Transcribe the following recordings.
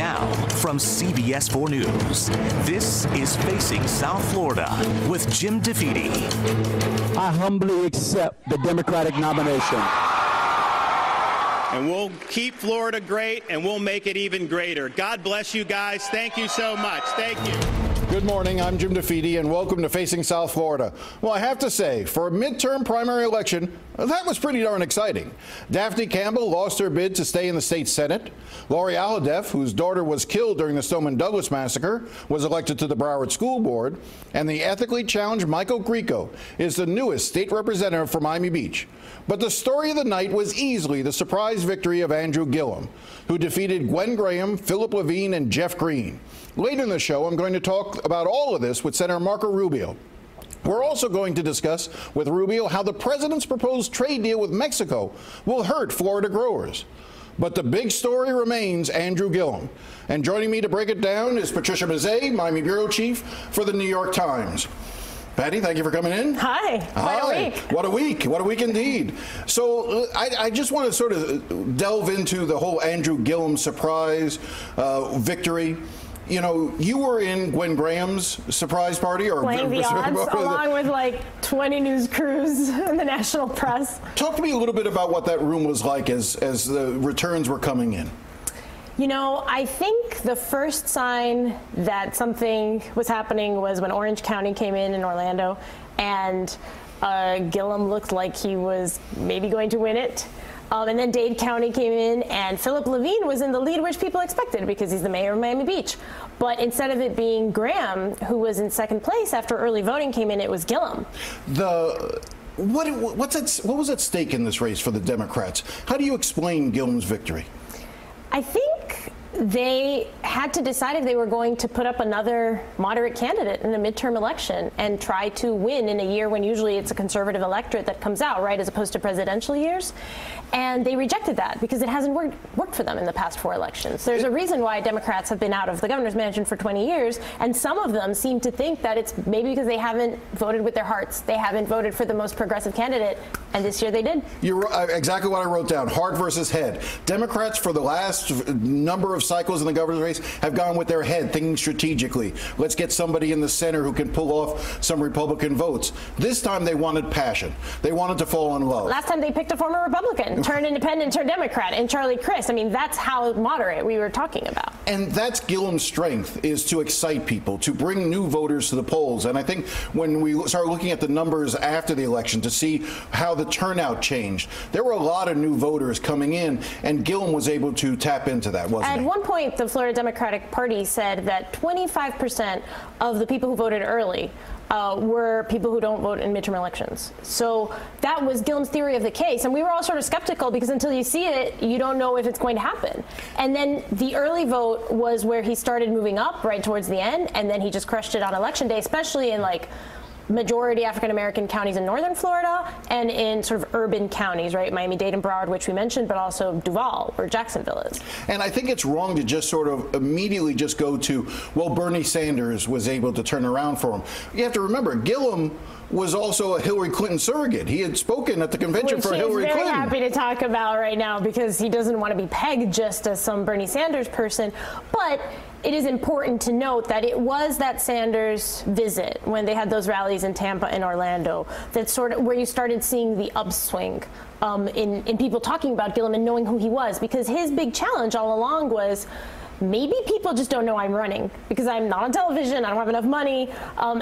Now, from CBS 4 News, this is Facing South Florida with Jim DeFede. I humbly accept the Democratic nomination. And we'll keep Florida great, and we'll make it even greater. God bless you guys. Thank you so much. Thank you. Good morning. I'm Jim DeFede, and welcome to Facing South Florida. Well, I have to say, for a midterm primary election, that was pretty darn exciting. Daphne Campbell lost her bid to stay in the state Senate. Lori Alhadeff, whose daughter was killed during the Stoneman Douglas massacre, was elected to the Broward School Board. And the ethically challenged Michael Grieco is the newest state representative for Miami Beach. But the story of the night was easily the surprise victory of Andrew Gillum, who defeated Gwen Graham, Philip Levine, and Jeff Green. Later in the show, I'm going to talk about all of this with Senator Marco Rubio. We're also going to discuss with Rubio how the president's proposed trade deal with Mexico will hurt Florida growers. But the big story remains Andrew Gillum. And joining me to break it down is Patricia Mazzei, Miami Bureau Chief for the New York Times. Patty, thank you for coming in. Hi. What a week. What a week. What a week indeed. So I just want to sort of delve into the whole Andrew Gillum surprise victory. You know, you were in Gwen Graham's surprise party, or playing the odds, along with like 20 news crews and the national press. Talk to me a little bit about what that room was like as the returns were coming in. You know, I think the first sign that something was happening was when Orange County came in Orlando, and Gillum looked like he was maybe going to win it. And then Dade County came in, and Philip Levine was in the lead, which people expected because he's the mayor of Miami Beach. But instead of it being Graham, who was in second place after early voting came in, it was Gillum. What was at stake in this race for the Democrats? How do you explain Gillum's victory? I think they had to decide if they were going to put up another moderate candidate in a midterm election and try to win in a year when usually it's a conservative electorate that comes out, right, as opposed to presidential years. And they rejected that because it hasn't worked for them in the past 4 elections. There's a reason why Democrats have been out of the governor's mansion for 20 years, and some of them seem to think that it's maybe because they haven't voted with their hearts. They haven't voted for the most progressive candidate, and this year they did. You're exactly what I wrote down, heart versus head. Democrats for the last number of cycles in the governor's race have gone with their head, thinking strategically. Let's get somebody in the center who can pull off some Republican votes. This time they wanted passion. They wanted to fall in love. Last time they picked a former Republican, turned independent, turned Democrat, and Charlie Crist. I mean, that's how moderate we were talking about. And that's Gillum's strength, is to excite people, to bring new voters to the polls. And I think when we start looking at the numbers after the election to see how the turnout changed, there were a lot of new voters coming in, and Gillum was able to tap into that, wasn't he? At one point, the Florida Democratic Party said that 25% of the people who voted early were people who don't vote in midterm elections. So that was Gillum's theory of the case. And we were all sort of skeptical because until you see it, you don't know if it's going to happen. And then the early vote was where he started moving up right towards the end. And then he just crushed it on Election Day, especially in like majority African-American counties in northern Florida and in sort of urban counties, right? Miami-Dade and Broward, which we mentioned, but also Duval, where Jacksonville is. And I think it's wrong to just sort of immediately just go to, well, Bernie Sanders was able to turn around for him. You have to remember, Gillum was also a Hillary Clinton surrogate. He had spoken at the convention for Hillary Clinton. Which he's very happy to talk about right now because he doesn't want to be pegged just as some Bernie Sanders person. But it is important to note that it was that Sanders visit when they had those rallies in Tampa and Orlando that sort of where you started seeing the upswing in people talking about Gillum and knowing who he was, because his big challenge all along was maybe people just don't know I'm running because I'm not on television, I don't have enough money.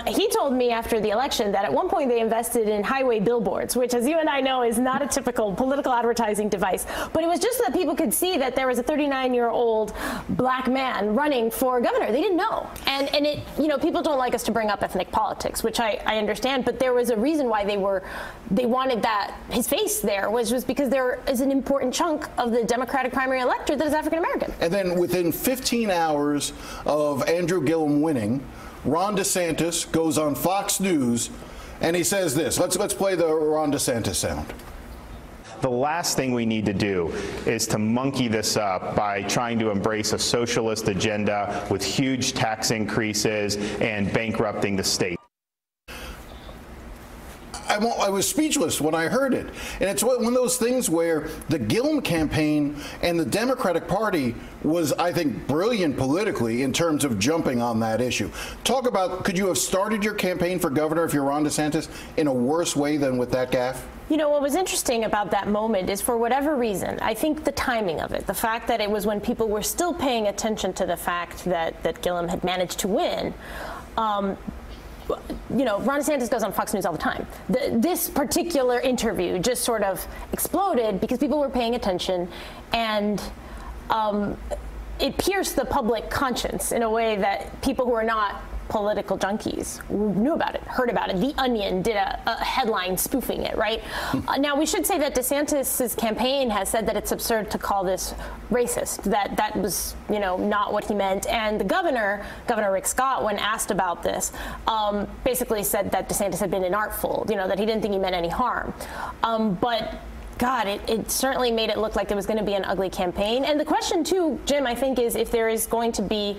He told me after the election that at one point they invested in highway billboards, which, as you and I know, is not a typical political advertising device. But it was just so that people could see that there was a 39-year-old black man running for governor. They didn't know. And it, you know, people don't like us to bring up ethnic politics, which I understand, but there was a reason why they wanted that his face there was because there is an important chunk of the Democratic primary electorate that is African American. And then within 15 hours of Andrew Gillum winning, Ron DeSantis goes on Fox News and he says this. Let's play the Ron DeSantis sound. The last thing we need to do is to monkey this up by trying to embrace a socialist agenda with huge tax increases and bankrupting the state. I was speechless when I heard it. And it's one of those things where the Gillum campaign and the Democratic Party was, I think, brilliant politically in terms of jumping on that issue. Talk about, could you have started your campaign for governor if you're Ron DeSantis in a worse way than with that gaffe? You know, what was interesting about that moment is, for whatever reason, I think the timing of it, the fact that it was when people were still paying attention to the fact that Gillum had managed to win. You know, Ron DeSantis goes on Fox News all the time. This particular interview just sort of exploded because people were paying attention, and it pierced the public conscience in a way that people who are not political junkies knew about it, heard about it. The Onion did a headline spoofing it, right? Now, we should say that DeSantis' campaign has said that it's absurd to call this racist, that was, you know, not what he meant. And the Governor Rick Scott, when asked about this, basically said that DeSantis had been inartful, you know, that he didn't think he meant any harm. But God, it certainly made it look like it was going to be an ugly campaign. And the question, too, Jim, I think, is if there is going to be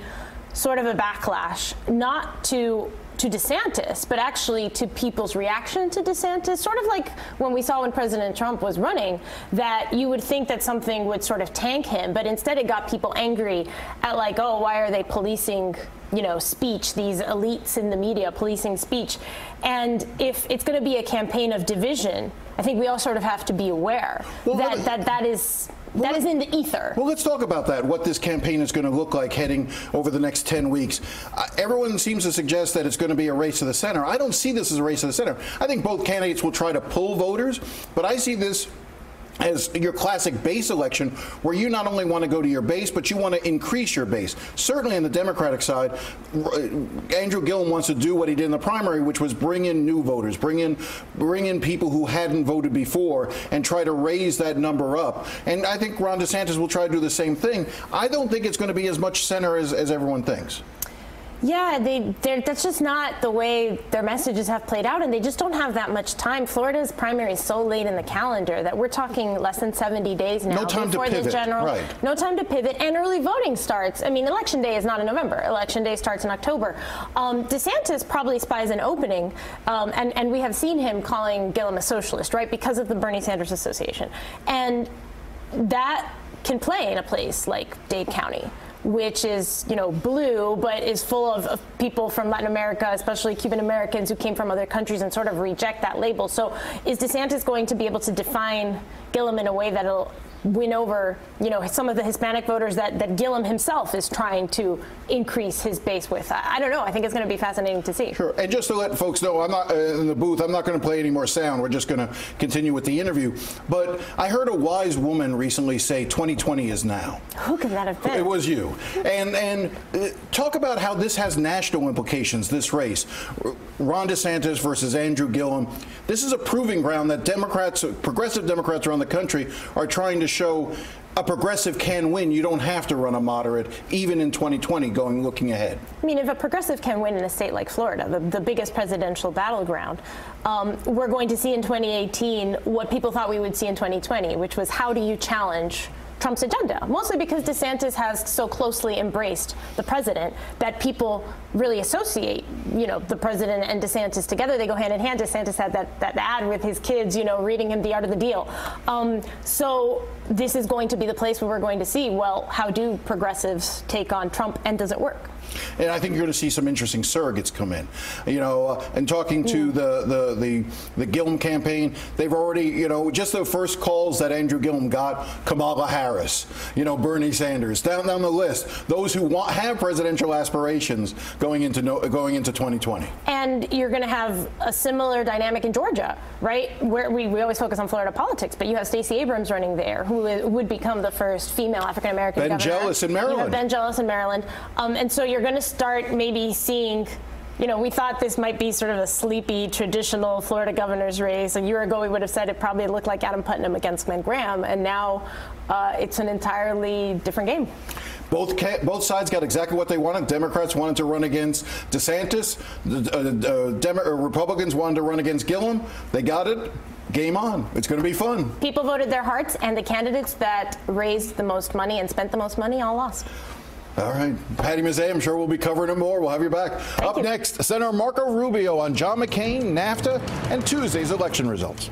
sort of a backlash, not to DeSantis, but actually to people's reaction to DeSantis, sort of like when we saw when President Trump was running, that you would think that something would sort of tank him, but instead it got people angry at, like, oh, why are they policing, you know, speech, these elites in the media policing speech. And if it's going to be a campaign of division, I think we all sort of have to be aware that is in the ether. Well, let's talk about that, what this campaign is going to look like heading over the next 10 weeks. Everyone seems to suggest that it's going to be a race to the center. I don't see this as a race to the center. I think both candidates will try to pull voters, but I see this as your classic base election, where you not only want to go to your base, but you want to increase your base. Certainly on the Democratic side, Andrew Gillum wants to do what he did in the primary, which was bring in new voters, bring in people who hadn't voted before, and try to raise that number up. And I think Ron DeSantis will try to do the same thing. I don't think it's going to be as much center as everyone thinks. Yeah, that's just not the way their messages have played out, and they just don't have that much time. Florida's primary is so late in the calendar that we're talking less than 70 days now before the general. Right. No time to pivot, and early voting starts. I mean, Election Day is not in November. Election Day starts in October. DeSantis probably spies an opening, and we have seen him calling Gillum a socialist, right, because of the Bernie Sanders Association. And that can play in a place like Dade County, which is, you know, blue, but is full of people from Latin America, especially Cuban Americans who came from other countries, and sort of reject that label. So is DeSantis going to be able to define Gillum in a way that'll win over, you know, some of the Hispanic voters that Gillum himself is trying to increase his base with? I don't know. I think it's going to be fascinating to see. Sure. And just to let folks know, I'm not in the booth. I'm not going to play any more sound. We're just going to continue with the interview. But I heard a wise woman recently say 2020 is now. Who could that have been? It was you. And talk about how this has national implications, this race. Ron DeSantis versus Andrew Gillum. This is a proving ground that Democrats, progressive Democrats around the country, are trying to show a progressive can win. You don't have to run a moderate, even in 2020, looking ahead. I mean, if a progressive can win in a state like Florida, the biggest presidential battleground, we're going to see in 2018 what people thought we would see in 2020, which was, how do you challenge Trump's agenda? Mostly because DeSantis has so closely embraced the president that people really associate, you know, the president and DeSantis together. They go hand in hand. DeSantis had that ad with his kids, you know, reading him The Art of the Deal. So this is going to be the place where we're going to see, well, how do progressives take on Trump, and does it work? And I think you're going to see some interesting surrogates come in. You know, and talking to the Gillum campaign, they've already, you know, just the first calls that Andrew Gillum got, Kamala Harris, you know, Bernie Sanders, down the list, those who have presidential aspirations going into 2020. And you're going to have a similar dynamic in Georgia, right? Where we always focus on Florida politics, but you have Stacey Abrams running there, who would become the first female African-American governor. Ben Jealous in Maryland. You have Ben Jealous in Maryland. And so you're going to start maybe seeing, you know, we thought this might be sort of a sleepy, traditional Florida governor's race. A year ago, we would have said it probably looked like Adam Putnam against Glenn Graham, and now it's an entirely different game. Both sides got exactly what they wanted. Democrats wanted to run against DeSantis. Republicans wanted to run against Gillum. They got it. Game on. It's going to be fun. People voted their hearts, and the candidates that raised the most money and spent the most money all lost. All right. Patty Mazzei, I'm sure we'll be covering it more. We'll have you back. Up next, Senator Marco Rubio on John McCain, NAFTA, and Tuesday's election results.